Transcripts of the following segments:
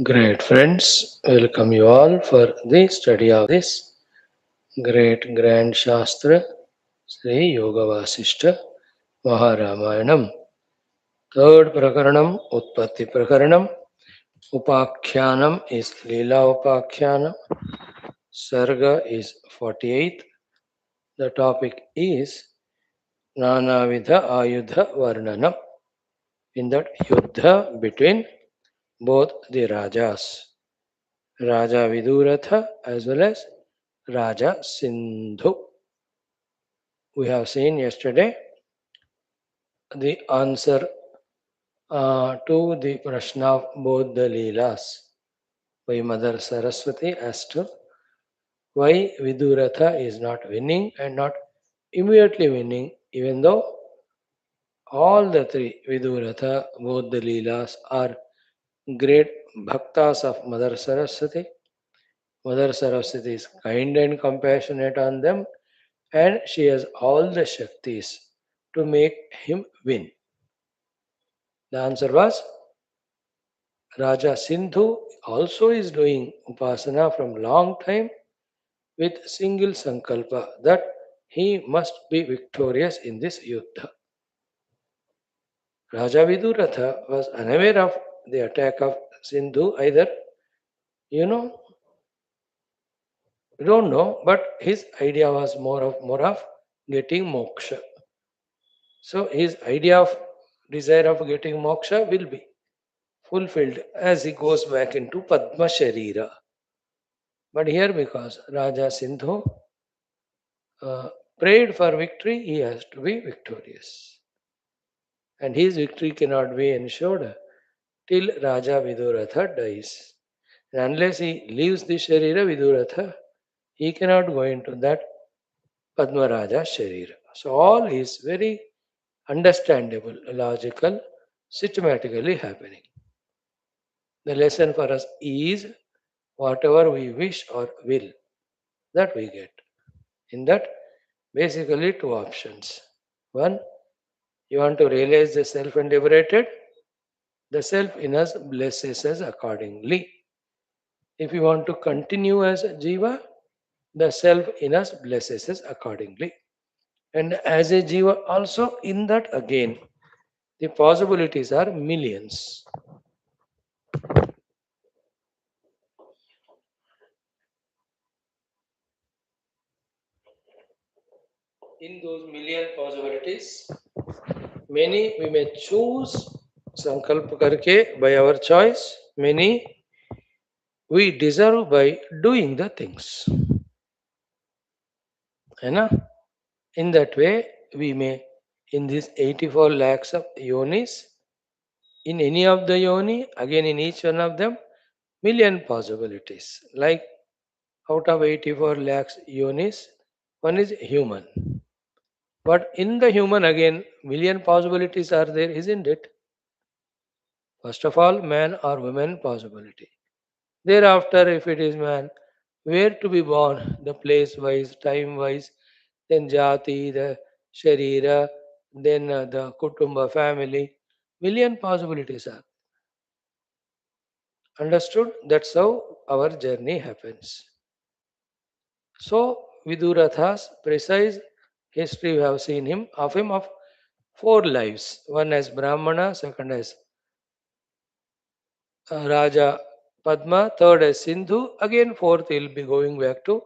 Great friends, welcome you all for the study of this great grand Shastra, Sri Yoga Vaashishtha Maha Ramayanam. Third Prakaranam, Utpatthi Prakaranam. Upakhyanam is Leelopakhyanam. SARGA is 48th. The topic is Nanavidha AYUDHA VARNANAM. In that Yuddha between both the Rajas, Raja Viduratha as well as Raja Sindhu. We have seen yesterday the answer to the Prashna of both the Leelas by Mother Saraswati as to why Viduratha is not winning and not immediately winning, even though all the three Viduratha, both the Leelas, are great bhaktas of Mother Saraswati. Mother Saraswati is kind and compassionate on them, and she has all the Shaktis to make him win. The answer was Raja Sindhu also is doing upasana from long time with single sankalpa that he must be victorious in this yuddha. Raja Viduratha was unaware of the attack of Sindhu either, you know, we don't know, but his idea was more of getting moksha. So his idea of desire of getting moksha will be fulfilled as he goes back into Padma Sharira. But here, because Raja Sindhu uh, prayed for victory, he has to be victorious. And his victory cannot be ensured till Raja Viduratha dies. And unless he leaves the Sharira Viduratha, he cannot go into that Padma Raja Sharira. So all is very understandable, logical, systematically happening. The lesson for us is whatever we wish or will, that we get. In that, basically two options. One, you want to realize the self and liberated, the self in us blesses us accordingly. If you want to continue as a Jiva, the self in us blesses us accordingly. And as a Jiva, also in that again, the possibilities are millions. In those million possibilities, many we may choose sankalpa karke by our choice, many we deserve by doing the things. है ना? In that way, we may, in these 84 lakhs of yonis, in any of the yoni, again in each one of them, million possibilities. Like out of 84 lakhs yonis, one is human. But in the human, again, million possibilities are there, isn't it? First of all, man or woman possibility. Thereafter, if it is man, where to be born, the place wise, time wise, then jati, the sharira, then the kutumba family, million possibilities are understood. That's how our journey happens. So Viduratha's precise history we have seen him of four lives. One as Brahmana, second as Raja Padma, third as Sindhu, again fourth he will be going back to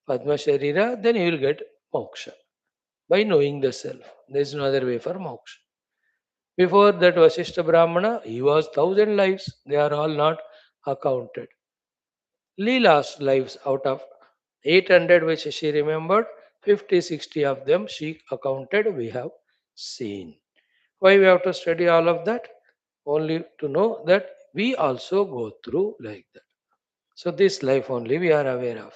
Padma Sharira, then he will get moksha by knowing the self. There is no other way for moksha. Before that Vaashishtha Brahmana, he was 1,000 lives. They are all not accounted. Leela's lives out of 800 which she remembered, 50, 60 of them she accounted, we have seen. Why we have to study all of that? Only to know that we also go through like that. So this life only we are aware of.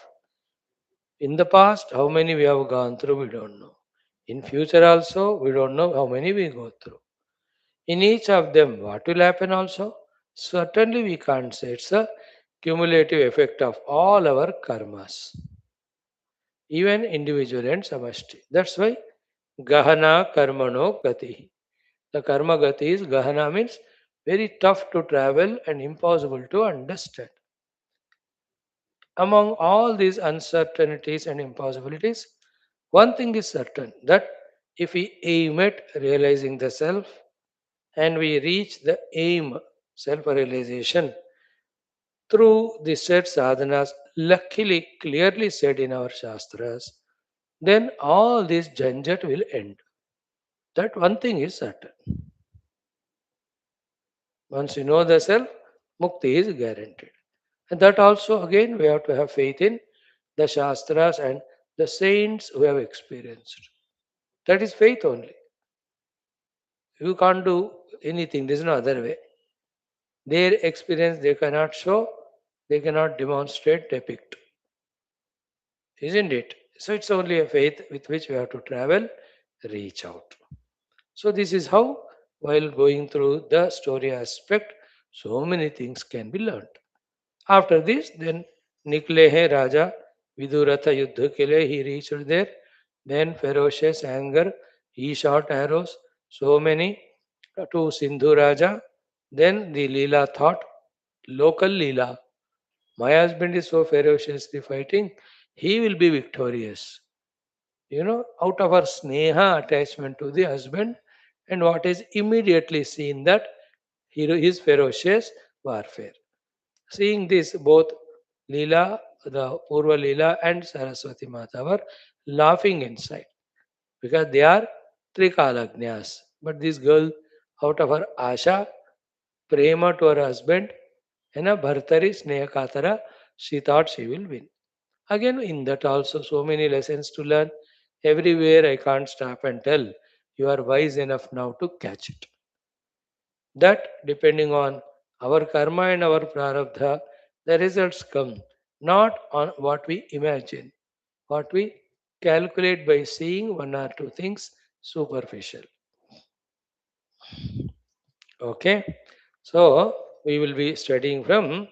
In the past, how many we have gone through, we don't know. In future also, we don't know how many we go through. In each of them, what will happen also? Certainly we can't say. It's a cumulative effect of all our karmas, even individual and samashti. That's why Gahana Karmano Gati. The karma gati is Gahana means very tough to travel and impossible to understand. Among all these uncertainties and impossibilities, one thing is certain, that if we aim at realizing the self and we reach the aim, self realization, through the said sadhanas, luckily clearly said in our Shastras, then all this janjat will end. That one thing is certain. Once you know the self, mukti is guaranteed. And that also, again, we have to have faith in the Shastras and the saints who have experienced. That is faith only. You can't do anything, there is no other way. Their experience they cannot show, they cannot demonstrate, depict. Isn't it? So it's only a faith with which we have to travel, reach out. So this is how, while going through the story aspect, so many things can be learned. After this, then Nikle hai Raja Viduratha Yuddha ke liye, he reached there. Then ferocious anger, he shot arrows, so many to Sindhu Raja. Then the Leela thought, local Leela. My husband is so ferociously fighting, he will be victorious. Out of her sneha attachment to the husband, and what is immediately seen, that he is ferocious warfare. Seeing this, both Leela, the Purva Leela and Saraswati Mata were laughing inside because they are Trikalagnyas. But this girl, out of her Asha, Prema to her husband, and a Bhartari Snehakatara, she thought she will win. Again, in that also, so many lessons to learn. Everywhere I can't stop and tell. You are wise enough now to catch it. That, depending on our karma and our prarabdha, the results come not on what we imagine, what we calculate by seeing one or two things superficial. Okay, so we will be studying from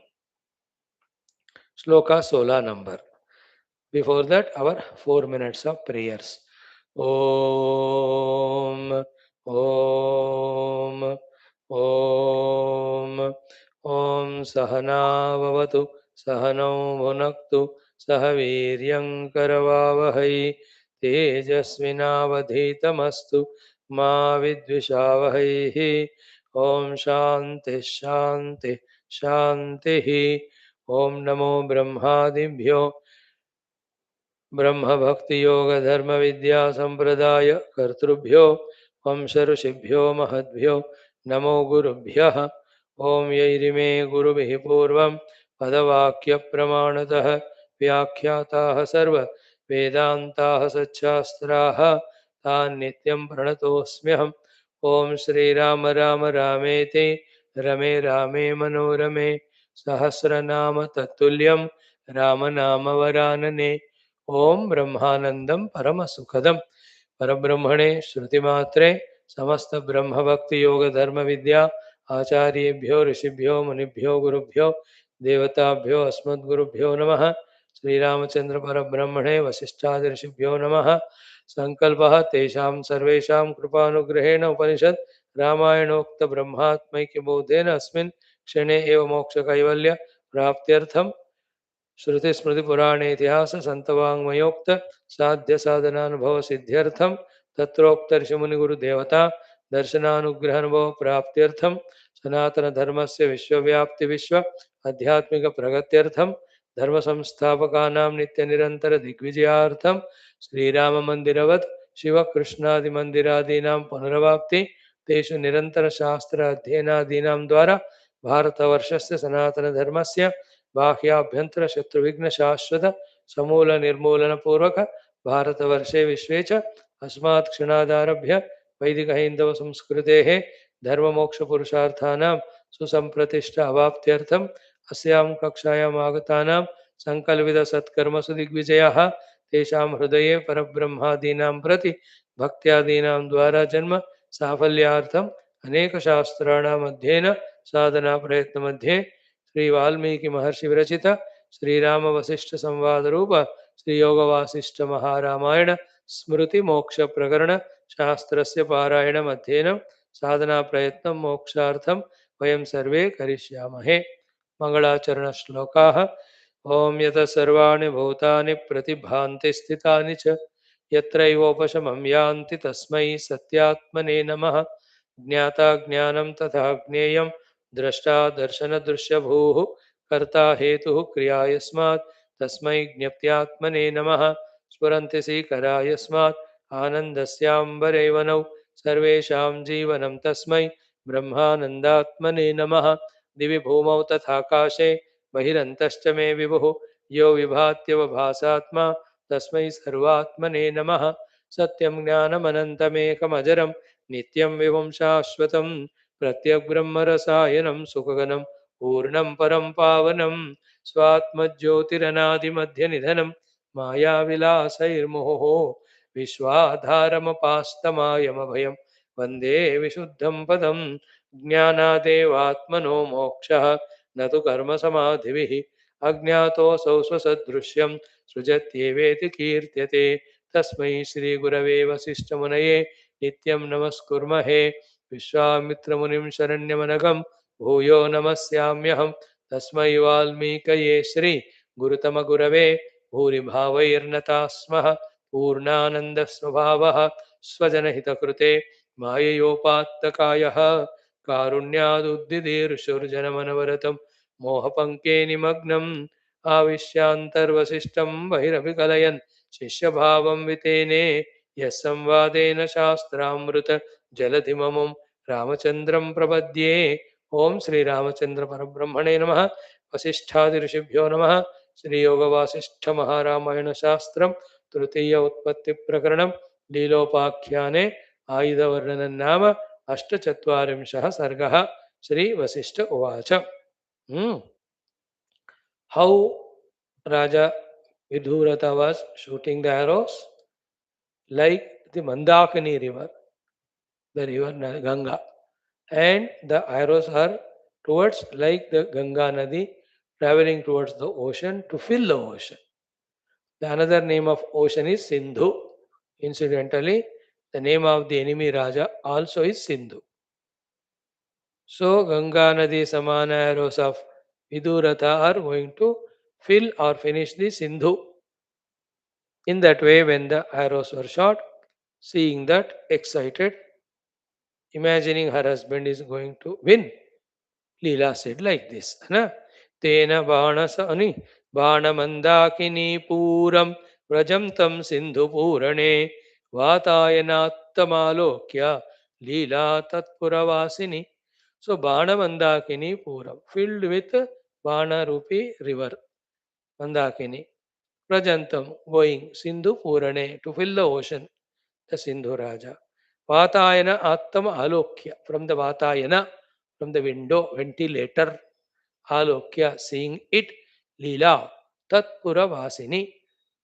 Sloka Sola number. Before that, our 4 minutes of prayers. Om, Om, Om, Om Sahana Vavatu, Sahanau Bhunaktu, Sahaviryam Karavavahai, Tejasvinavadhitamastu, Ma Vidvishavahai, Om Shanti Shanti Shanti, Om Namo Brahmadibhyo ब्रह्म भक्ति योग धर्म विद्या संप्रदाय कर्तृभ्यो वंश ऋषिभ्यो महद्भ्यो नमो गुरुभ्यः ओम यैरिमे गुरुभिः पूर्वं पदवाक्य प्रमाणतः व्याख्याताः सर्व वेदान्ताः सच्छास्त्राः तान् नित्यं प्रणतोऽस्म्यहम् ओम श्रीराम राम रामेति रमे रामे मनोरमे सहस्रनाम तत्तुल्यं रामनाम वरानने ओम ब्रह्मानंदम परम सुखदम परब्रह्मणे श्रुतिमात्रे समस्त ब्रह्म भक्ति योग धर्म विद्या आचार्येभ्यो ऋषिभ्यो मुनिभ्यो गुरुभ्यो देवताभ्यो अस्मद्गुरुभ्यो नमः श्रीरामचंद्र परब्रह्मणे वसिष्ठादि ऋषिभ्यो नमः संकल्पः तेषां सर्वेषां कृपानुग्रहेण उपनिषद रामायणोक्त ब्रह्मात्मैक्य बोधेन अस्मिन् क्षणे एव मोक्ष कैवल्य प्राप्त्यर्थम श्रुति स्मृति पुराणे इतिहास संतवांगमयोक्त साध्य साधनानुभव सिद्ध्यर्थम तत्रोक्त ऋषिमुनि गुरु देवता दर्शनानुग्रहानुभव प्राप्त्यर्थम सनातन धर्मस्य विश्वव्याप्ति विश्व आध्यात्मिक प्रगत्यर्थम धर्म संस्थापकानां नित्य निरंतर दिग्विजयार्थम श्रीराम मंदिरवत् शिव कृष्णादि मंदिरादीनां पुनरवाप्ति तेषु निरंतर शास्त्र अध्ययनादीनां द्वारा भारतवर्षस्य सनातन धर्मस्य बाह्याभ्यंतर शत्रुविघ्न शाश्वत समूल निर्मूलन पूर्वक भारतवर्षे विश्वे च अस्मात् क्षणादारभ्य वैदिक हैंदव संस्कृतेः धर्ममोक्ष पुरुषार्थानां सुसंप्रतिष्ठा अवाप्त्यर्थम अस्यां कक्षायाम् आगतानां संकल्पित सत्कर्मसु दिग्विजयाः तेषां हृदये परब्रह्मादीनां प्रति भक्त्यादीनां द्वारा जन्म साफल्यार्थम अनेक शास्त्राणाम् अध्ययन साधना प्रयत्न मध्ये श्री वाल्मीकि महर्षि विरचित श्री राम वशिष्ठ संवाद रूप श्री योग वासिष्ठ महारामायण स्मृति मोक्ष प्रकरण शास्त्रस्य पारायण अध्ययन साधना प्रयत्न मोक्षार्थम वयं सर्वे करिष्यामहे। मङ्गलाचरणश्लोकाः। ॐ यतः सर्वाणि भूतानि प्रतिभान्ति स्थितानि च यत्रैवोपशमं यान्ति तस्मै सत्यात्मने नमः। ज्ञाता ज्ञानं तथा ज्ञेयं द्रष्टा दर्शनदृश्यभूः कर्ता हेतुः क्रिया यस्मात् तस्मै ज्ञप्त्यात्मने नमः। स्फुरन्ति सीकरा यस्मात् आनन्दस्याम्बरैवनौ सर्वेषां जीवनं तस्मै ब्रह्मानन्दात्मने नमः। दिवि भूमौ तथाकाशे बहिरन्तश्च मे विभुः यो विभात्यवभासात्मा तस्मै सर्वात्मने नमः। सत्यं ज्ञानमनन्तमेकमजरं नित्यं विभुं शाश्वतं प्रत्यग्ब्रह्मरसायनं सुखगनं पूर्णं परं पावनं स्वात्मज्योतिरनादिमध्यनिधनं मायाविलासैर्मुहुः विश्वाधारमपास्तमायमभयं वन्दे विशुद्धं पदं। ज्ञानादेवात्मनो मोक्षः न तु कर्मसमाधिभिः अज्ञातोऽसौ स्वसदृश्यं सृजत्येवेति कीर्त्यते। तस्मै श्रीगुरवे वसिष्ठमुनये नित्यं नमस्कुर्महे। विश्वामित्रमुनिं शरण्यमनघं भूयो नमस्याम्यहं। तस्मै वाल्मीकये श्री गुरुतमगुरवे भूरिभावैर्नताः स्मः। पूर्णानन्दस्वभावः स्वजनहितकृते माययोपात्तकायः कारुण्यादुद्दिदीर्षुर्जनमनवरतं मोहपङ्के निमग्नम् आविश्यान्तर्वसिष्ठं बहिरभिकलयन् शिष्यभावं वितेने यः संवादेन शास्त्रामृत जलधिममुं रामचन्द्रं प्रपद्ये। ओं श्रीरामचन्द्र परब्रह्मणे नमः। वसिष्ठादिऋषिभ्यो नमः। श्रीयोगवासिष्ठमहारामायण शास्त्रं तृतीय उत्पत्ति प्रकरणं लीलोपाख्याने आयुधवर्णनं नाम अष्टचत्वारिंशः सर्गः। श्री वशिष्ठ उवाच। How Raja Vidurata was shooting the arrows like the Mandakini river, the river Ganga, and the arrows are towards like the Ganga Nadi traveling towards the ocean to fill the ocean. The another name of ocean is Sindhu. Incidentally, the name of the enemy Raja also is Sindhu. So Ganga Nadi Samana arrows of Vidurata are going to fill or finish the Sindhu. In that way, when the arrows were shot, seeing that, excited, imagining her husband is going to win, Leela said like this. Na? Tena Banasani Banamandakini Puram Vrajantam Sindhu Purane Vatayanattamalokya Leela Tatpuravasini. So Banamandakini Puram, filled with Bana Rupi river, Mandakini. Prajantam, going, Sindhu Purane, to fill the ocean, the Sindhu Raja. Vatayana Attama Alokya, from the Vatayana, from the window, ventilator, Alokya, seeing it, Leela, Tat Pura Vasini,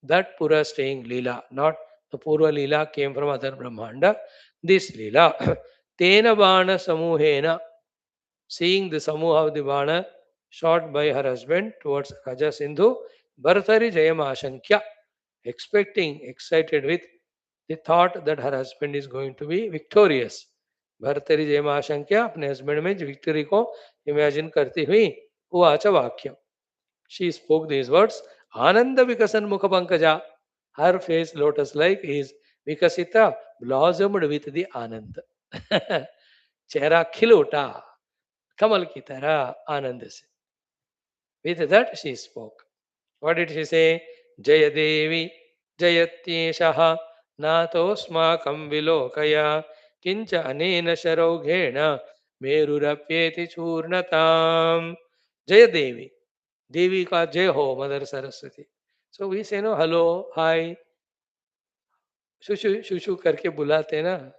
that Pura staying Leela, not the Purva Leela came from other Brahmanda, this Leela. Tena Bana Samuhena, seeing the Samuha of the Bana shot by her husband towards Raja Sindhu, Bhartari Jayamashankya, expecting, excited with the thought that her husband is going to be victorious. Bhartari जयमाशंक्या अपने husband में victory को imagine करती हुई उवाच वाक्यम. She spoke these words. Ananda vikasan mukha pankaja. Her face lotus like is vikasita blossomed with the anand. चेहरा खिल उठा कमल की तरह आनंद से. With that she spoke. What did she say? Jaya Devi Jayatyeshaha Natosmakam Vilokaya Kincha Anena Sharoghena Merurapyeti Churnatam. Jaya Devi. Devi ka Jai Ho, Mother Saraswati. So we say no, hello, hi, shushu, shushu karke bulate na.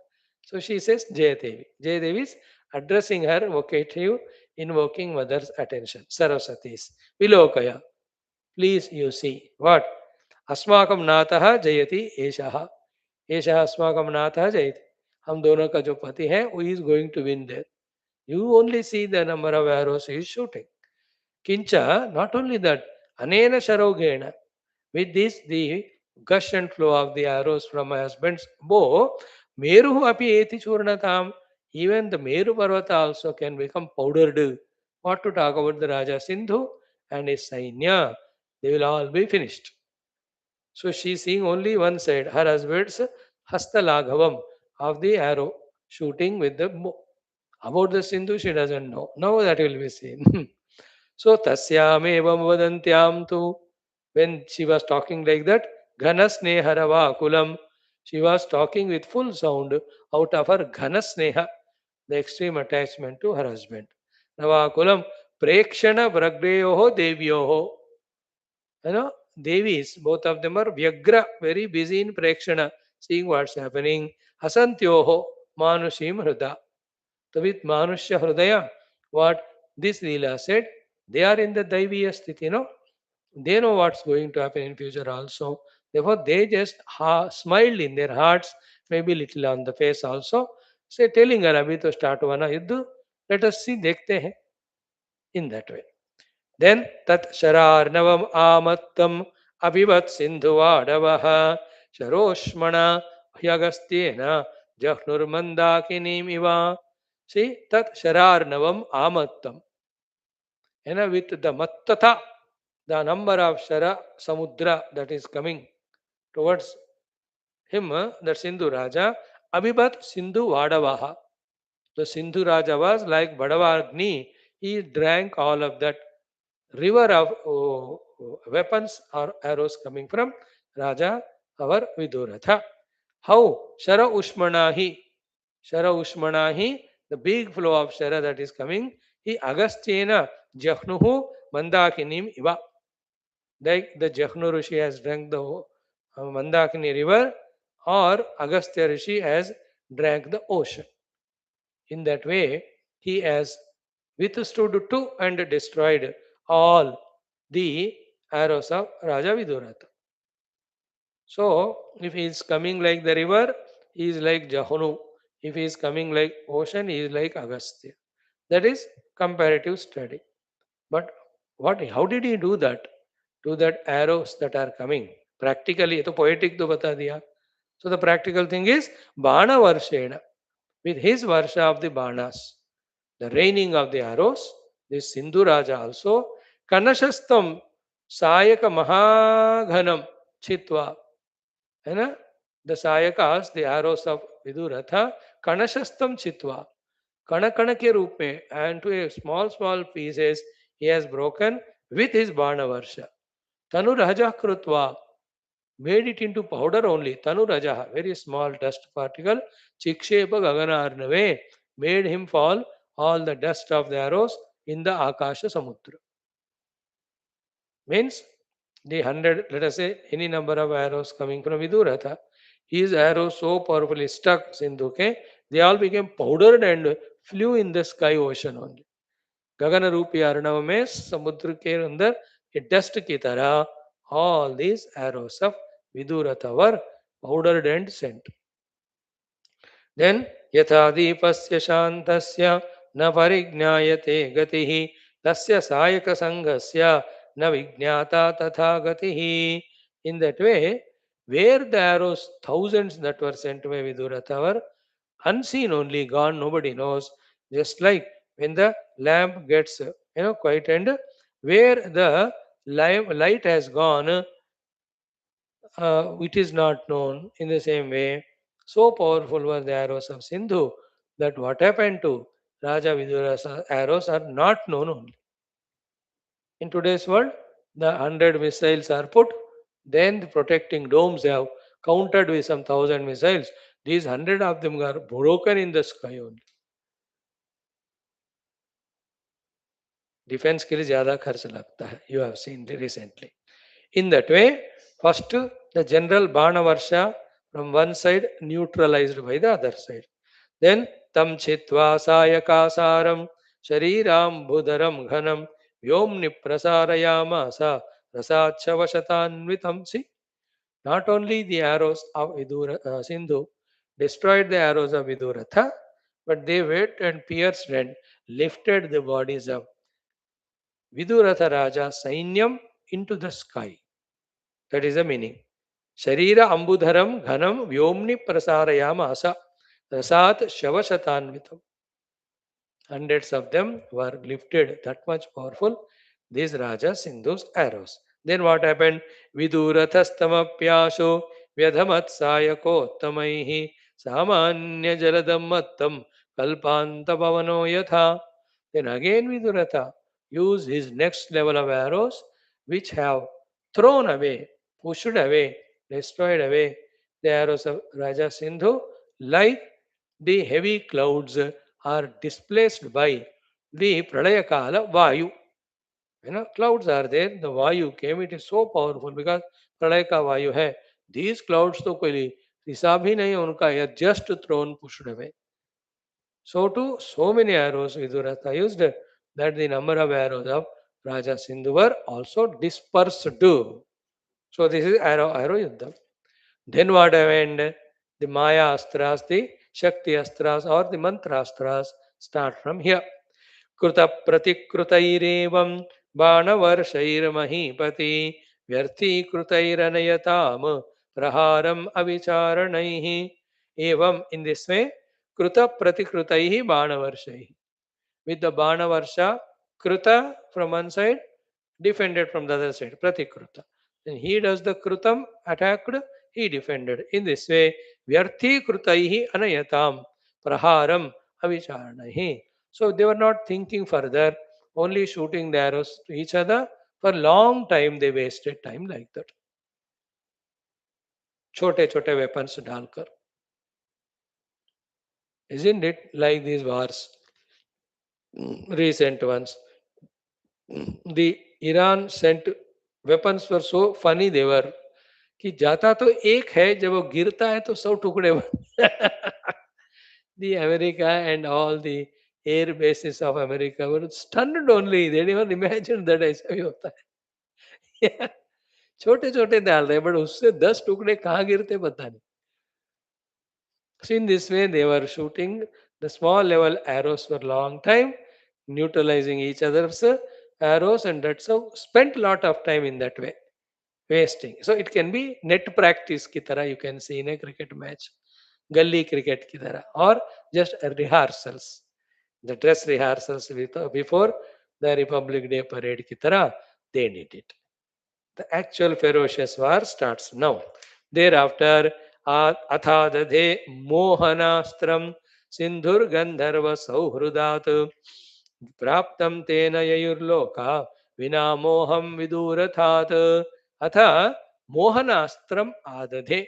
So she says Jaya Devi. Jaya Devi is addressing her vocative, invoking mother's attention. Saraswati's. Vilokaya. Please you see. What? अस्माकं नाथः जयति एषः एषः अस्माकं नाथः जयति. हम दोनों का जो पति है वो is going to win there. You only see the number of arrows he is shooting. किंच नॉट ओनली दैट अनेन शरोगेण with this the gush and flow of the arrows from my husband's bow meruh api eti churnatam, Even the Meru Parvata also can become powdered. What to talk about the Raja Sindhu and his Sainya? They will all be finished. So she is seeing only one side, her husband's Hastalaghavam of the arrow shooting with the bow. About the Sindhu, she doesn't know. Now that will be seen. So tasyam evam vadantyam tu, when she was talking like that, ghanasneharava kulam, she was talking with full sound out of her ghanasneha, the extreme attachment to her husband. Navakulam prekshana vragdeyoho devyoho. Devis, both of them are vyagra, very busy in prekshana, seeing what's happening. Asantyoho manushim hruda. So with Manusya Hridaya, what this Leela said, they are in the Daiviya sthiti, they know what's going to happen in future also. Therefore, they just smiled in their hearts, maybe little on the face also, say telling her, Abhi to start wana yuddha, let us see, dekhte hain, in that way. Then, tat shararnavam amattam avivat sindhuvadavaha sharoshmana hyagastyena jahnurmandakinim iva. See, tat shararnavam amattam. With the mattata, the number of shara samudra that is coming towards him, that Sindhu Raja, avivat sindhu vadavaha. The Sindhu Raja was like Badavagni. He drank all of that river of weapons or arrows coming from Raja, our Viduratha. How? Shara Ushmanahi. Shara Ushmanahi, the big flow of Shara that is coming, he Agasthyena Jahnuhu Mandakinim Iva. Like the Jahnu Rishi has drank the Mandakini river, or Agastya Rishi has drank the ocean. In that way, he has withstood to and destroyed all the arrows of Raja Viduratha. So, if he is coming like the river, he is like Jahanu. If he is coming like ocean, he is like Agastya. That is comparative study. But how did he do that? To that arrows that are coming. Practically, to poetic to bata diya. So the practical thing is Bana Varshena. With his Varsha of the Banas, the raining of the arrows, this Sindhu Raja also, Kanashastam Sayaka Mahaghanam Chitva. The Sayakas, the arrows of Viduratha, Kanashastam Chitva. Kana kana ke roop mein, and to a small pieces he has broken with his Bana Varsha. Tanu Raja Krutva, made it into powder only. Tanu Raja, very small dust particle, Chikshepa Gagana Arnave, made him fall all the dust of the arrows in the Akasha Samudra. Means the 100, let us say, any number of arrows coming from Viduratha, his arrows so powerfully stuck Sindhuke, they all became powdered and flew in the sky ocean only. गगन रूपी अर्णव में समुद्र के अंदर ये dust की तरह all these arrows of Vidurata were powdered and sent. Then yatha deepasya shantasya na parignyayate gatihi tasya sayaka sanghasya na vijnata tatha gatihi. In that way, where the arrows, thousands that were sent by Vidurata were unseen only, gone, nobody knows. Just like when the lamp gets quietened, where the light has gone, it is not known. In the same way, so powerful were the arrows of Sindhu that what happened to Raja Vidura's arrows are not known only. In today's world, the 100 missiles are put, then the protecting domes have countered with some 1,000 missiles. These 100 of them are broken in the sky only. Defence के लिए ज़्यादा खर्च लगता है. You have seen recently. In that way, first the general Banavarsha from one side neutralized by the other side. Then tam chitva sayakasaram shariram budharam ghanam vyomni prasarayamasa rasachavashatanvitam. See, not only the arrows of Sindhu destroyed the arrows of Viduratha, but they went and pierced and lifted the bodies of Viduratha Raja Sainyam into the sky. That is the meaning. Sharira Ambudharam Ghanam Vyomni Prasarayamasa Rasat Shavashatanvitam. Hundreds of them were lifted, that much powerful, these Raja Sindhu's arrows. Then what happened? Vidurathastamapyasho vyadhamatsayakottamaihi samanya jaladam mattam kalpanta pavano yatha. Then again Viduratha used his next level of arrows, which have thrown away, pushed away, destroyed away the arrows of Raja Sindhu, like the heavy clouds are displaced by the Pralayakala Vayu. Clouds are there, the Vayu came, it is so powerful because Pralaya ka Vayu hai. These clouds तो कोई हिसाब ही नहीं उनका, यह just thrown pushed away. So too, so many arrows Viduratha used that the number of arrows of Raja Sindhu were also dispersed. So this is arrow yuddha. Then what happened? The Maya Astras, the Shakti Astras or the Mantra Astras start from here. Kruta Pratikrutairevam Banavarshairamahipati Vyarthi Krutairanayatam Praharam Avicharanaihi. Evam, in this way, Kruta Pratikrutaihi Banavarshaihi. With the Banavarsha, Kruta from one side, defended from the other side, Pratikruta. Then he does the Krutam, attacked, he defended. In this way, Vyarthi Krutaihi Anayatam Praharam Avicharanahi. So they were not thinking further, only shooting the arrows to each other. For a long time they wasted time like that. Chote chote weapons dalkar. Isn't it like these wars? Recent ones. The Iran sent weapons were so funny they were कि जाता तो एक है जब वो गिरता है तो 100 टुकड़े the America and all the air bases of America were stunned only. They didn't even imagine that ऐसा भी होता है. छोटे छोटे डाल रहे बट उससे 10 टुकड़े कहाँ गिरते पता नहीं. So in this way they were shooting the small level arrows for a long time, neutralizing each other's arrows, and that's how spent a lot of time in that way, wasting. So it can be net practice ki tarah you can see in a cricket match, gully cricket ki tarah, or just rehearsals, the dress rehearsals before the Republic Day parade ki tarah, they did it. The actual ferocious war starts now. Thereafter, athadadhe mohanastram sindhur gandharva sauhrudat praptam tena yayurloka vinamoham vidurathat. Atha mohanastram adadhe.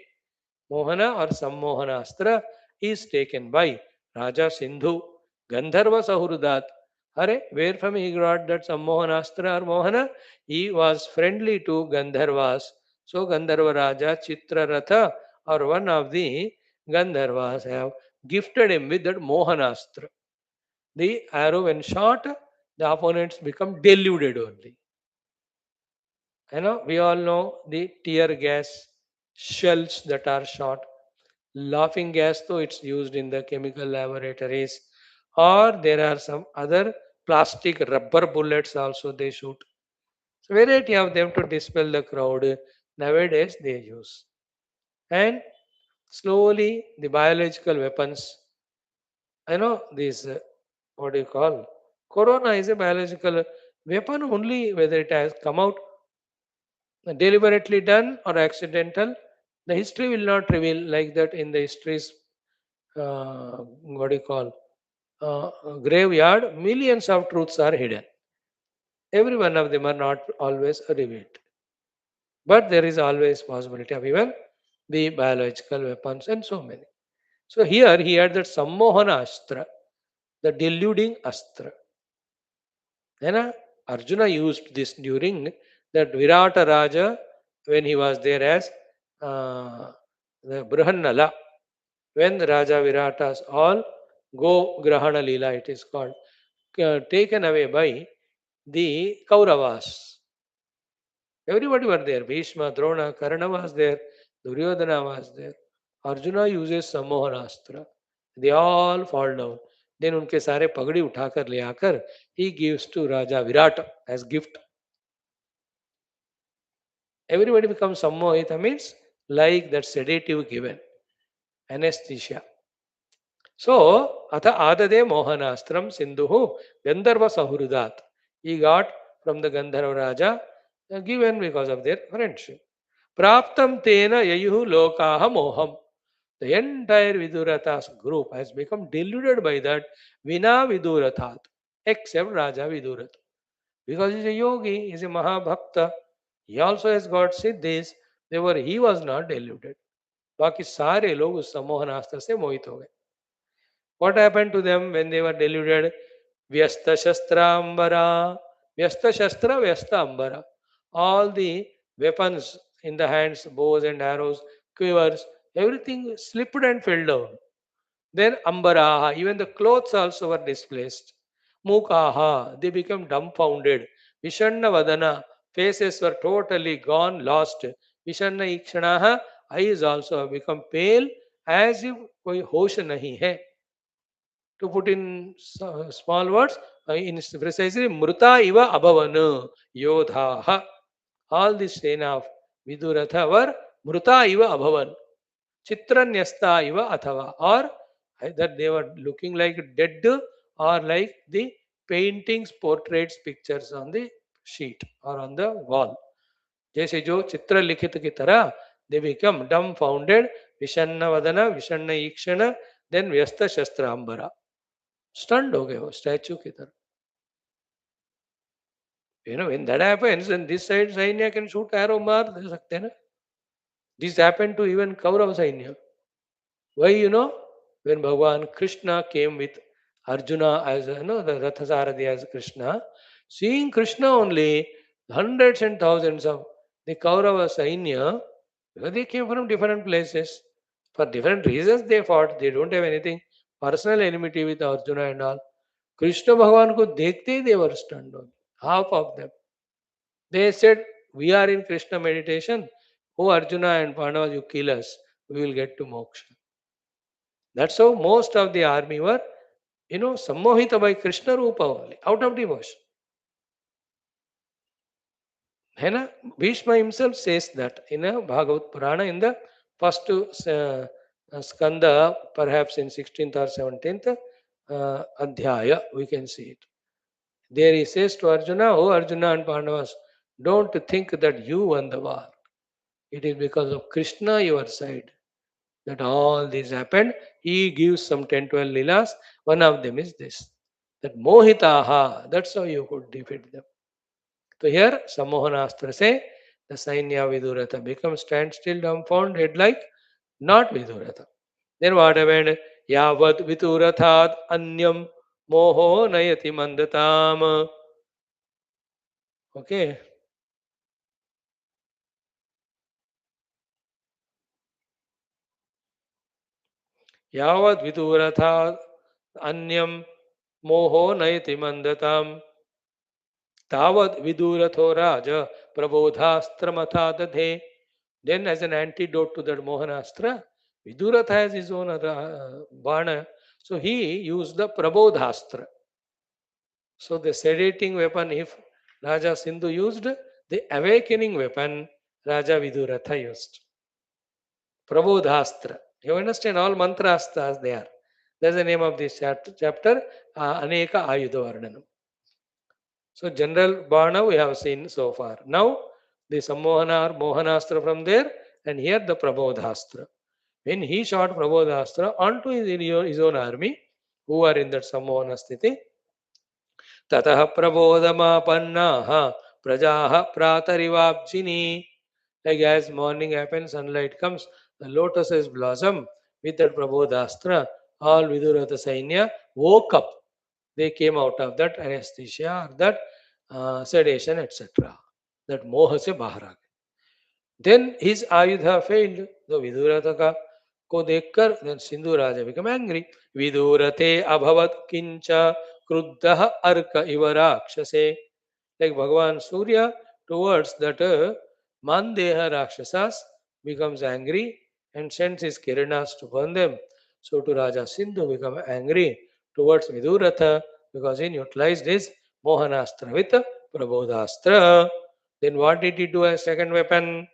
Mohana or Sammohanastra is taken by Raja Sindhu, Gandharva Sahurudat. Hare, where from he got that Sammohanastra or Mohana? He was friendly to Gandharvas. So Gandharva Raja Chitraratha or one of the Gandharvas have gifted him with that Mohanastra. The arrow when shot, the opponents become deluded only. We all know the tear gas shells that are shot. Laughing gas, though it's used in the chemical laboratories, or there are some other plastic rubber bullets also they shoot. So variety of them to dispel the crowd nowadays they use. And slowly the biological weapons, these, what do you call? Corona is a biological weapon only whether it has come out deliberately done or accidental. The history will not reveal like that in the histories, what do you call, graveyard, millions of truths are hidden. Every one of them are not always revealed. But there is always possibility of even the biological weapons and so many. So here he had that Sammohana Astra, the deluding Astra. Then Arjuna used this during that Virata Raja when he was there as the Brahannala. When the Raja Viratas all go Grahana Leela, it is called, taken away by the Kauravas. Everybody were there. Bhishma, Drona, Karna was there. Duryodhana was there. Arjuna uses Sammohanastra. They all fall down. Then उनके सारे पगड़ी उठाकर ले आकर he gives to Raja Virata as gift. Everybody becomes Sammohita means like that sedative given, anesthesia. So, Atha Adade Mohanastram Sindhuhu Gandharva Sahrudat. He got from the Gandharva Raja given because of their friendship. Praptam Tena Yayuhu Lokaha Moham. The entire Viduratha's group has become deluded by that Vina Vidurathat, except Raja Viduratha. Because he's a yogi, he's a Mahabhakta. He also has got siddhis. Therefore, he was not deluded. बाकी सारे लोग उस सम्मोहन अस्त्र से मोहित हो गए. What happened to them when they were deluded? Vyasta Shastra Ambara. Vyasta Shastra, Vyasta Ambara. All the weapons in the hands, bows and arrows, quivers, everything slipped and fell down. Then Ambaraha, even the clothes also were displaced. Mukaha, they became dumbfounded. Vishanna Vadana, faces were totally gone, lost. Vishanna Ikshanaha, eyes also have become pale as if koi hosh nahi hai. To put in small words, in precisely Mruta iva abhavana yodhaha. All the Sena of Viduratha were Mruta iva abhavan. Chitranyasta iva athava. Or either they were looking like dead or like the paintings, portraits, pictures on the sheet or on the wall. जैसे जो चित्र लिखित की तरह they become dumbfounded, विषन्न वदन, विषन्न ईक्षण, then व्यस्त शस्त्र अंबरा. Stunted हो गए वो स्टैचू की तरह. When that happens, then this side Sainya can shoot arrow मार दे सकते हैं ना. This happened to even Kaurav Sainya. Why, when Bhagavan Krishna came with Arjuna as, the Rathasarathi as Krishna, seeing Krishna only, hundreds and thousands of the Kaurava Sainya, because they came from different places. For different reasons they fought. They don't have anything personal enmity with Arjuna and all. Krishna Bhagavan ko dekhte he they were stunned on. Half of them. They said, we are in Krishna meditation. Oh Arjuna and Pandavas, you kill us. We will get to moksha. That's how most of the army were, sammohita by Krishna Rupa only, out of devotion. Hena, Bhishma himself says that in a Bhagavad Purana in the first skanda, perhaps in 16th or 17th adhyaya, we can see it. There he says to Arjuna, oh Arjuna and Pandavas, don't think that you won the war. It is because of Krishna your side that all this happened. He gives some 10, 12 leelas. One of them is this. That mohitaha, that's how you could defeat them. So here, Sammohanastra say, the Sainya Viduratha becomes standstill, dumbfounded like not Viduratha. Then what happened? Yavad Vidurathat Anyam Moho Nayati Mandatam. Okay. Yavad Vidurathat Anyam Moho Nayati Mandatam. Tavad Viduratho Raja Prabodhastra Dadhe. Then, as an antidote to that Mohanastra, Viduratha has his own Bana. So he used the Prabodhastra. So the sedating weapon, if Raja Sindhu used, the awakening weapon, Raja Viduratha used. Prabodhastra. You understand all mantrastas they are. That's the name of this chapter, Aneka Ayudha Varnanam. So general Bana we have seen so far. Now the Sammohana or Mohanastra from there, and here the Prabodhastra. When he shot Prabodhastra onto his own army, who are in that Sammohana sthiti, Tataha Prabodhamapannaha Prajaha Pratarivabjini. Like as morning happens, sunlight comes, the lotuses blossom with that Prabodhastra. All Viduratha Sainya woke up. They came out of that anesthesia or that sedation, etc. That moha se bahar aa gaye. Then his Ayudha failed. The Viduratha ko dekhkar, then Sindhu Raja became angry. Vidurate abhavat kincha kruddha arka iva rakshase. Like Bhagavan Surya towards that Mandeha Rakshasas becomes angry and sends his Kiranas to burn them. So to Raja Sindhu become angry towards Viduratha because he utilized his Mohanastra with Prabodhastra. Then what did he do as second weapon?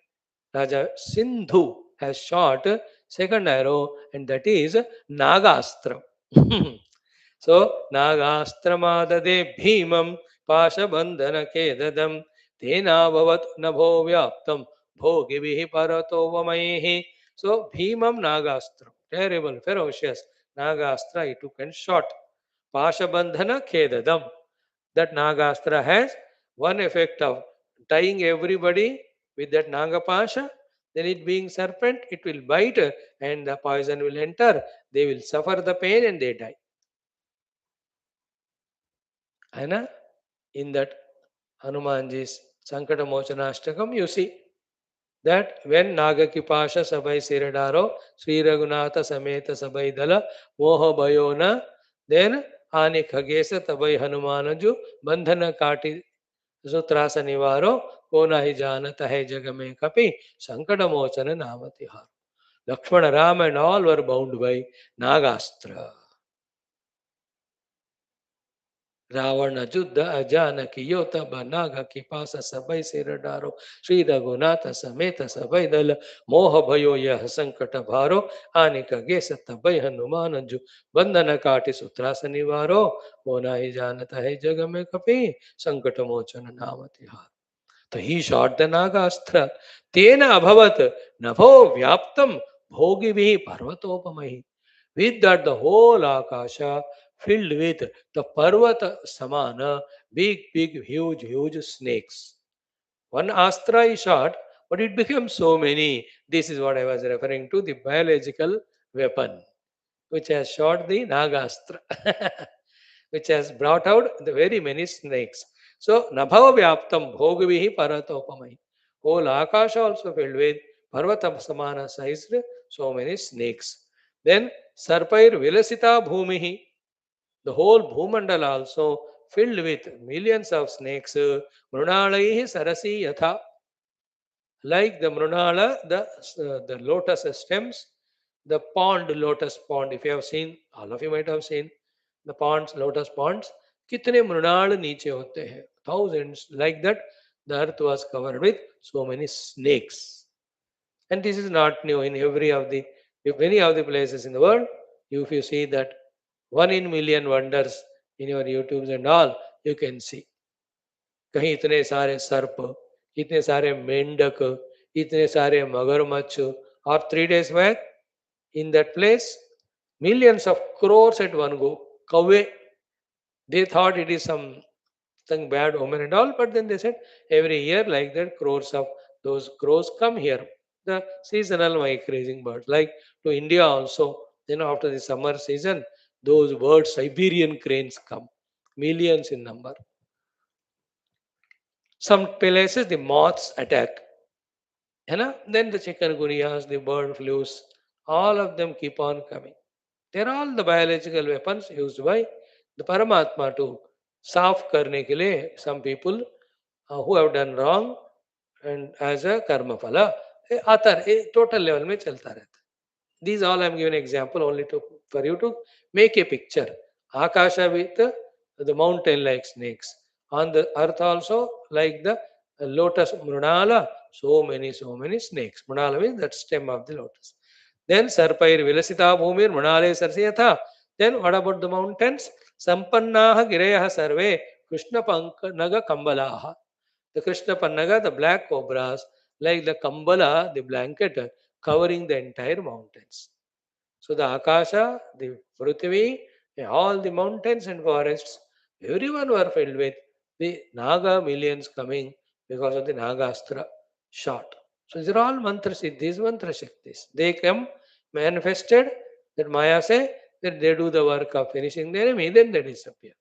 Raja Sindhu has shot second arrow and that is Nagastra. So, Nagastramadade Bhimam Pashabandhana Kedadam Tena Bhavat Nabho Vyaptam Bhogivihi Parato Vamaihi. So, Bhimam Nagastra, terrible, ferocious Nagastra, he took and shot. Pashabandhana Kedadam. That Nagastra has one effect of tying everybody with that Nagapasha. Then it being serpent, it will bite and the poison will enter. They will suffer the pain and they die. And in that Hanumanji's Sankata Mochanashtakam, you see that when Nagakipasha Sabai Siradaro, Sri Raghunatha Sameta Sabai Dala, Moha Bayona, then Ani Khagesa Tabai Hanumanaju, Bandhana Kati Sutrasa Nivaro, Kona hi Janata hai Jagame Kapi, Sankata Mochana Namatihar. Lakshmana, Rama and all were bound by Nagastra. Ravan युद्ध अजानकी योत Banach की पास सबई सिर डारो श्री रघुनाथ समेत सबई दल मोह भयो यह संकट भारो आनिक गे सत भय हनुमान जु बंधन काटि सूत्रास निवारो वो ही जानत है जग में कपि संकट मोचन नाम तिहार. So he shot the Nagastra. Tena abhavat nabho vyaptam bhogivihi parvatopamahi. With that, the whole Akasha filled with the Parvata Samana, big, big, huge, huge snakes. One Astra is shot, but it became so many. This is what I was referring to, the biological weapon, which has shot the Nagastra, which has brought out the very many snakes. So, Nabhava Vyaptam Bhogavihi Paratopamai. Whole Akasha also filled with Parvata Samana sized so many snakes. Then Sarpair Vilasita Bhumihi, the whole Bhumandala also filled with millions of snakes. Mrunalaihi Sarasi Yatha, like the Mrunala, the lotus stems, the pond, lotus pond. If you have seen, all of you might have seen the ponds, lotus ponds. कितने मृणाल नीचे होते हैं, thousands. Like that, the earth was covered with so many snakes. And this is not new in many of the places in the world. If you see that one in million wonders in your YouTubes and all, you can see. कहीं इतने सारे सर्प, इतने सारे मेंढक, इतने सारे मगरमच्छ. और 3 days back, in that place, millions of crores at one go. Kavve, they thought it is something bad omen and all, but then they said every year like that, crores of those crows come here. The seasonal migrating birds, like to India also. After the summer season, those birds, Siberian cranes come, millions in number. Some places the moths attack. Then the chikungunyas, the bird flus, all of them keep on coming. They're all the biological weapons used by the Paramatma to saaf karne ke liye. Some people who have done wrong and as a karma phala, आता total level में चलता रहता. These all I am giving example only for you to make a picture. Akasha with the mountain like snakes. On the earth also like the lotus mrunala, so many snakes. Mrunala means that stem of the lotus. Then Sarpair Vilasita Bhumir Mrunale Sarsiyatha. Then what about the mountains? Sampannaha Gireyaha Sarve Krishna Naga Kambalaha. The Krishna Pannaga, the black cobras, like the Kambala, the blanket covering the entire mountains. So the Akasha, the Prithvi, all the mountains and forests, everyone were filled with the Naga millions coming because of the Nagastra shot. So these are all mantra siddhis, mantra shaktis. They come manifested, that Maya say that they do the work of finishing the enemy, then they disappear.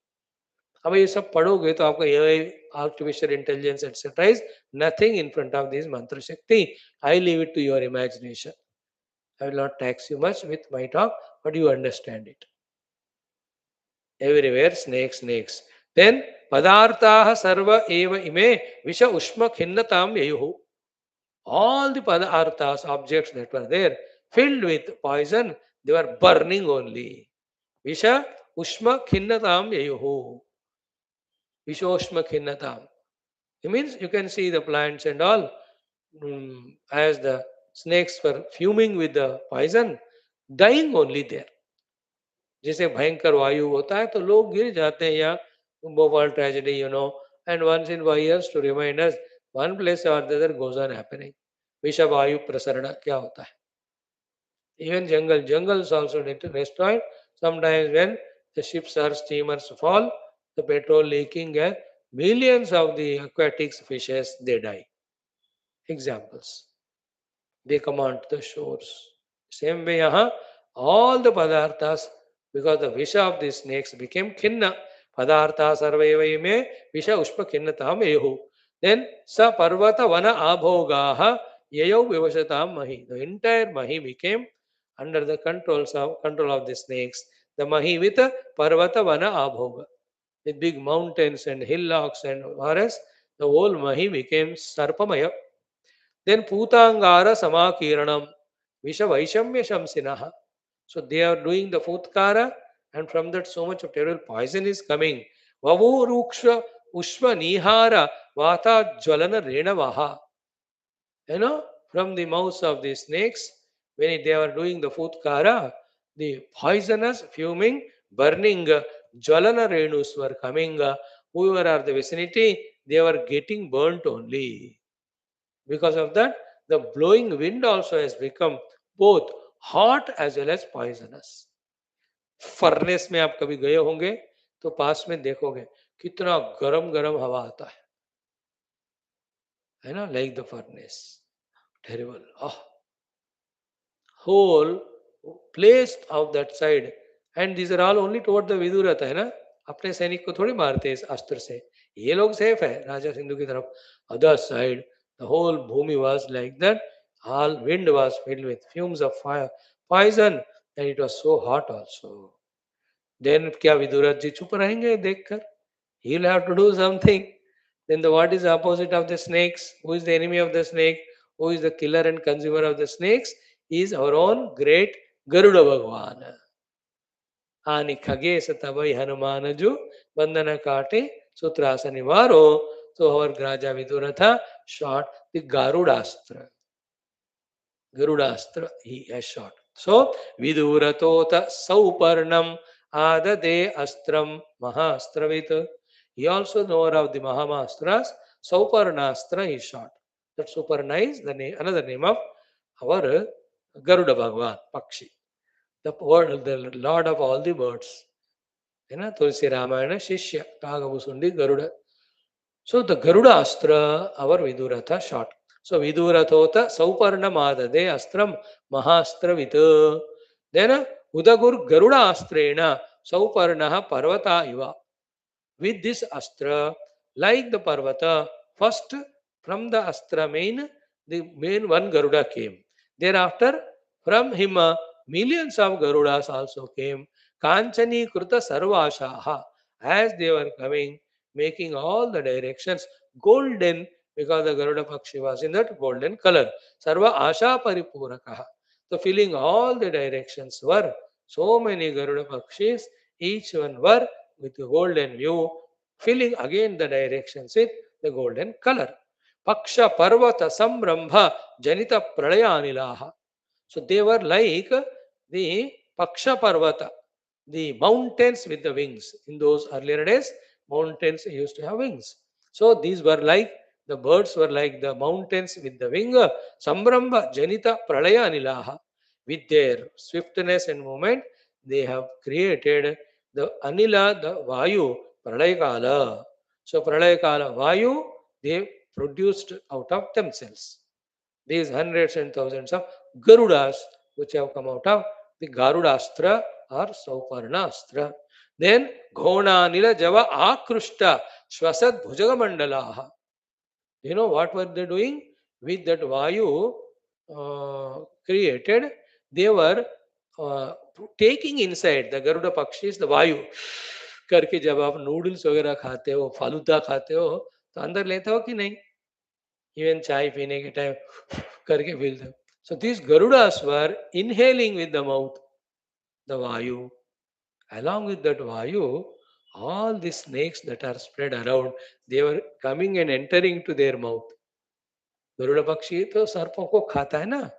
अब ये सब पढ़ोगे तो आपका AI, artificial intelligence, etc. is nothing in front of this mantra shakti. I leave it to your imagination. I will not tax you much with my talk, but you understand it. Everywhere snakes. Then padartah sarva eva ime visha ushma khinnatam yayuhu. All the padarthas, objects that were there, filled with poison, they were burning only. Visha ushma khinnatam yayuhu. Vishoshma khinnatam. It means you can see the plants and all, as the snakes were fuming with the poison, dying only there. जैसे भयंकर वायु होता है तो लोग गिर जाते हैं, या Bhopal tragedy, and once in 5 years to remind us one place or the other goes on happening. विषम वायु प्रसरण क्या होता है? Even jungles also need to destroy. Sometimes when the ships or steamers fall, the petrol leaking, and millions of the aquatic fishes they die. Examples. They come onto the shores. Same way, all the padarthas, because the visha of the snakes became kinna. Padartha sarvaiva me visha ushpa kinnatam ehu. Then sa parvata vana abhogaha yayo vivashatam mahi. The entire mahi became under the control of the snakes. The mahi with parvata vana abhoga. With big mountains and hillocks and forests, the whole mahi became sarpamaya. Then Putangara Samakiranam Visha Vaishamya Shamsinaha. So they are doing the Futkara, and from that so much of terrible poison is coming. Vavu Ruksha Ushva Nihara Vata Jvalana Renavaha. From the mouths of the snakes, when they are doing the Futkara, the poisonous, fuming, burning Jvalana Renus were coming. Whoever are the vicinity, they were getting burnt only. Because of that, the blowing wind also has become both hot as well as poisonous. Furnace में आप कभी गए होंगे तो पास में देखोगे कितना गरम गरम हवा आता है ना, like the furnace, terrible. whole place of that side, and these are all only toward the Vidurath है ना. अपने सैनिक को थोड़ी मारते हैं इस अस्त्र से, ये लोग सेफ है राजा सिंधु की तरफ. Other side the whole bhumi was like that. All wind was filled with fumes of fire, poison, and it was so hot also. Then क्या विदुरथ जी चुप रहेंगे देखकर? He will have to do something. Then what is the opposite of the snakes? Who is the enemy of the snake? Who is the killer and consumer of the snakes? Is our own great Garuda Bhagwan. Ani khage satabai Hanumanaju bandana kate sutrasa nivaro. So our Raja Viduratha shot the Garudastra. Garudastra he has shot. So Viduratota Sauparnam Adade Astram Mahastravit. He also knower of the Mahamastras. Sauparnastra he shot. That Suparna is the name, another name of our Garuda Bhagwan, Pakshi. The Lord of all the birds. Tulsi Ramayana Shishya Kagavusundi Garuda. So the Garuda Astra, our Viduratha shot. So Vidurathota Sauparna Madade Astram Mahastravit. Then Udagur Garuda Astrena Sauparnaha Parvata Iva. With this Astra, like the Parvata, first from the Astra the main one Garuda came. Thereafter, from him millions of Garudas also came. Kanchani Kruta Sarvashaha. As they were coming, making all the directions golden, because the Garuda Pakshi was in that golden color. Sarva Asha Paripurakaha. So filling all the directions were so many Garuda Pakshis, each one were with the golden view, filling again the directions with the golden color. Paksha Parvata Sambrambha Janita Pralayanilaha. So they were like the Paksha Parvata, the mountains with the wings. In those earlier days, mountains used to have wings. So these were like, the birds were like the mountains with the wing. Sambrambha Janita Pralaya Anilaha. With their swiftness and movement, they have created the Anila, the Vayu, Pralayakala. So Pralayakala Vayu, they produced out of themselves. These hundreds and thousands of Garudas which have come out of the Garudastra or Sauparnastra. Then Ghona Nila Java Akrushta Swasad Bhujaga Mandalaha. You know what were they doing? With that Vayu created, they were taking inside the Garuda Pakshis, the Vayu. करके जब आप noodles वगैरह खाते हो, फालूदा खाते हो, तो अंदर लेते हो कि नहीं? Even chai पीने के टाइम करके feel them. So these Garudas were inhaling with the mouth the Vayu. Along with that Vayu, all the snakes that are spread around, they were coming and entering to their mouth. Garuda पक्षी तो सर्पों को खाता है ना,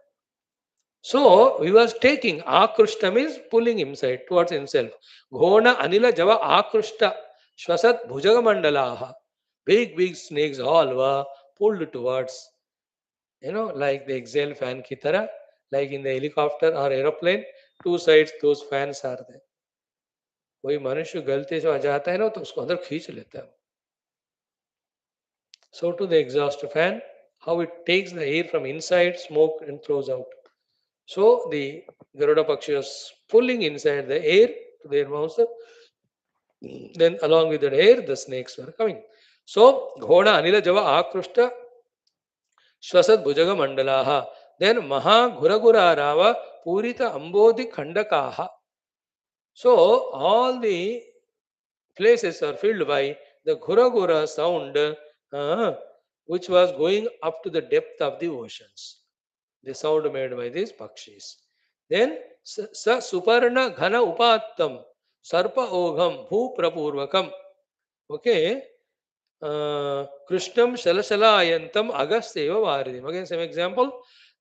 So he was taking Akrishtam is pulling inside towards himself. Ghona Anila Java Akrushta Shwasat Bhujaga Mandalaha. Big snakes all were pulled towards, like the exhale fan की तरह, like in the helicopter or aeroplane, two sides those fans are there. कोई मनुष्य गलती से आ जाता है ना तो उसको अंदर खींच लेता है. So to the exhaust fan, how it takes the air from inside smoke and throws out. So the Garuda Pakshi was pulling inside the air to their mouths. Then along with the air, the snakes were coming. So Ghoda Anila Java Akrushta Shwasat Bhujaga Mandalaha. Then Maha Guragura Rava Purita Ambodhi Khandakaha. So all the places are filled by the Gura sound, which was going up to the depth of the oceans. The sound made by these Pakshis. Then Sa Suparna Ghana Upattam Sarpa Ogham Bhu Prapurvakam. Okay. Krishnam Shalasalayantam Agastya Varidim. Again, some example,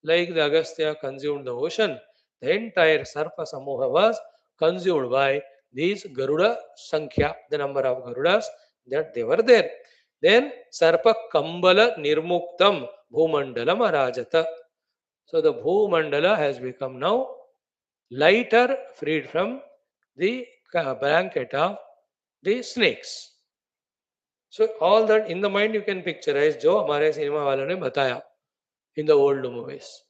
like the Agastya consumed the ocean, the entire Sarpa Samoha was consumed by these Garuda Sankhya, the number of Garudas that they were there. Then Sarpa Kambala Nirmuktam Bhumandala Marajata. So the Bhumandala has become now lighter, freed from the blanket of the snakes. So all that in the mind you can picturize जो हमारे cinema वालों ने बताया in the old movies.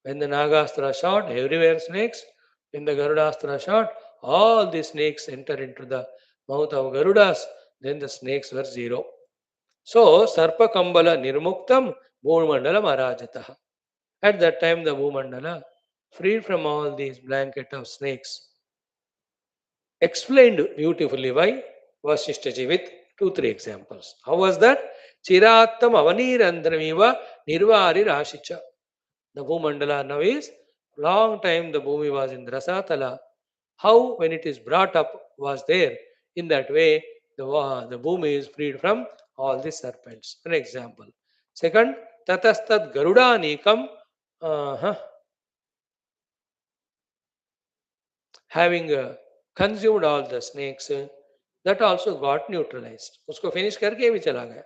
When the Nagastra shot, everywhere snakes. When the Garudastra shot, all the snakes enter into the mouth of Garudas. Then the snakes were zero. So Sarpa Kambala Nirmuktam Bhumandala Marajataha. At that time the Bhumandala, freed from all these blanket of snakes, explained beautifully by Vaashishtha with 2-3 examples. How was that? Chirattam avanirandranamiva nirvari rashicha. The Bhumandala now is long time the Bhumi was in Rasatala. How when it is brought up was there. In that way, the Bhumi is freed from all the serpents. An example. Second, Tatastad Garuda Nikam having consumed all the snakes, that also got neutralized. उसको finish करके भी चला गया.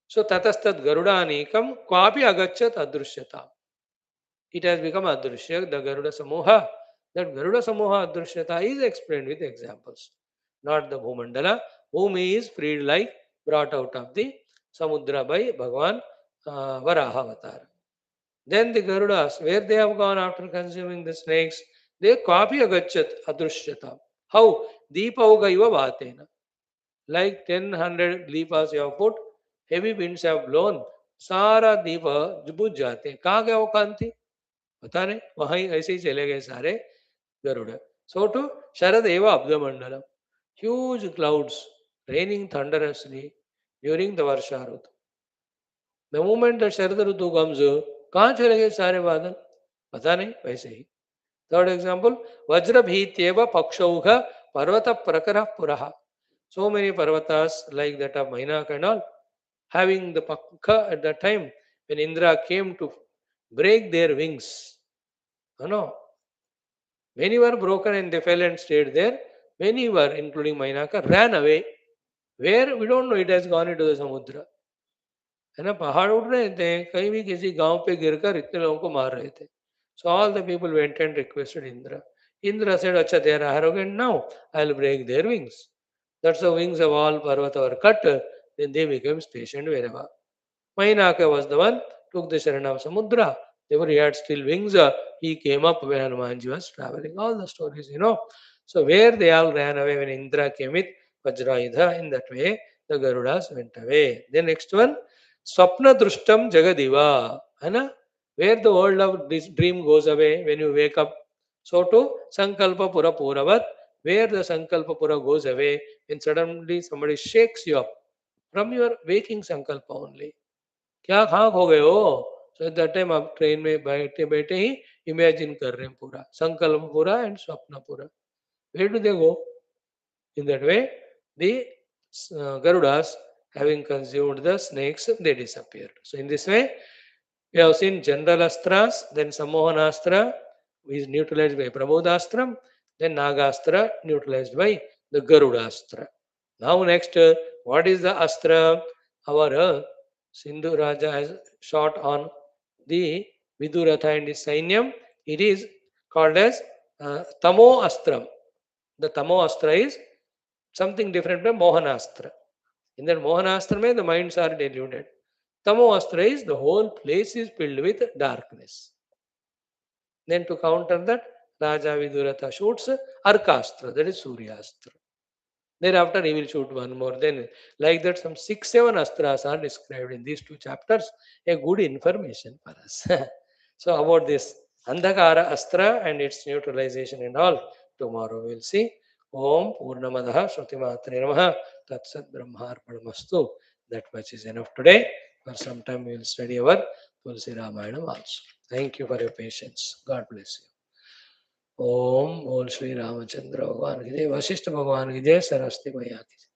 So tatastad garudanikam kwapi agachat adrushyata. It has become adrushya, the Garuda Samoha. That Garuda Samoha adrushyata is explained with examples. Not the Bhumandala. Bhumi is freed like brought out of the Samudra by Bhagavan Varaha Avatar. Then the Garudas, where they have gone after consuming the snakes, they kwapi agachat adrushyata. How? Deepauga iva bhatena. Like 100 deepas you have put, heavy winds have blown, सारा दीप बुझ जाते हैं. कहाँ गया वो कांति? पता नहीं. वहीं ऐसे ही चले गए सारे Garuda. So to Sharad Eva Abda Mandalam. Huge clouds raining thunderously during the Varsha Rutu. The moment that Sharad Rutu comes, कहाँ चले गए सारे बादल? पता नहीं. वैसे ही. Third example, Vajra Bhityeva Pakshauha Parvata Prakara Puraha. So many parvatas like that of Mainaka and all, having the Pakka at that time, when Indra came to break their wings. Many were broken and they fell and stayed there. Many were, including Mainaka, ran away. Where? We don't know. It has gone into the Samudra. है ना, पहाड़ उड़ रहे थे, कहीं भी किसी गांव पे गिरकर इतने लोगों को मार रहे थे. So all the people went and requested Indra. Indra said, "Acha, they are arrogant now. I'll break their wings." That's the wings of all Parvata were cut. Then they became stationed wherever. Mainaka was the one took the Sharan of Samudra. Therefore, he had still wings. He came up when Hanumanji was traveling. All the stories, So where they all ran away when Indra came with Vajrayudha, in that way the Garudas went away. The next one, Swapna Drushtam Jagadiva. Where the world of this dream goes away when you wake up. So to Sankalpa Pura Puravat, where the Sankalpa Pura goes away when suddenly somebody shakes you up from your waking Sankalpa only. क्या कहाँ खो गए हो? So at that time आप train में बैठे बैठे ही imagine कर रहे हैं पूरा संकल्प पूरा एंड स्वप्न पूरा. Where do they go? In that way, the Garudas, having consumed the snakes, they disappeared. So in this way, We have seen general astras, then Sammohanastra is neutralized by Pramodastram, then Nagastra neutralized by the Garudastra. Now next, what is the astra? Our Sindhu Raja has shot on the Viduratha and his Sainyam. It is called as Tamo Astram. The Tamo Astra is something different from Mohanastra. In that Mohanastra, the minds are deluded. Tamo Astra is the whole place is filled with darkness. Then to counter that, Raja Viduratha shoots Arkastra, that is Suryastra. Thereafter, he will shoot one more. Then, like that, some 6-7 astras are described in these two chapters. A good information for us. So, about this Andhakara Astra and its neutralization and all, tomorrow we'll see. Om Purnamadaha Shruti Namaha Tatsat Brahmarpadamastu. That much is enough today. For some time, we will study our Tulsi Ramayanam also. Thank you for your patience. God bless you. ओम बोल श्री रामचंद्र भगवान की जय, वशिष्ठ भगवान की जय, सरस्वती मैया की जय।